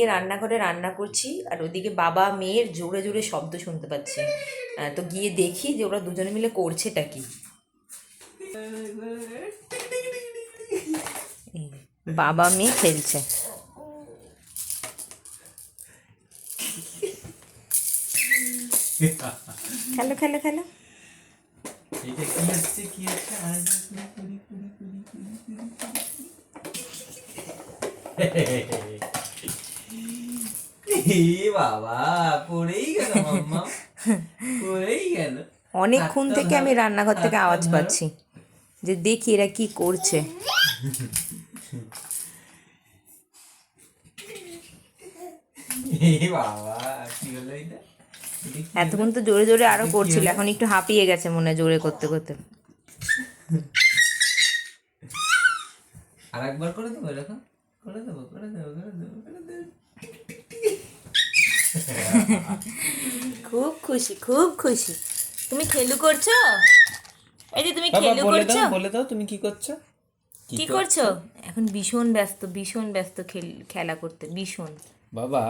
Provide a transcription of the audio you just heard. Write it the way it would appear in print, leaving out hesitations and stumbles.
রান্নাঘরে রান্না করছি আর ওদিকে বাবা মেয়ের জোরে জোরে শব্দ শুনতে পাচ্ছি। তো গিয়ে দেখি যে ওরা দুজনে মিলে করছেটা কি। বাবা মেয়ে খেলছে। খেলো খেলো খেলো। বাবা পড়েই গেল, মাম্মা পড়েই গেল। অনেকক্ষণ থেকে আমি রান্নাঘর থেকে আওয়াজ পাচ্ছি যে দেখি এরা কি করছে। বাবা কি হলো এটা? এতক্ষণ তো জোরে জোরে আরো করছিল, এখন একটু হাঁপিয়ে গেছে মনে হয় জোরে করতে করতে। আর একবার করে দেবো, এরকম করে দেবো করে দেবো করে দেবো করে দেবো। খুব খুশি খুব খুশি। তুমি খেলু করছো? এই যে তুমি খেলু করছো? বলে দাও তুমি কি করছো? কি করছো এখন? ভীষণ ব্যস্ত খেলা করতে, ভীষণ। বাবা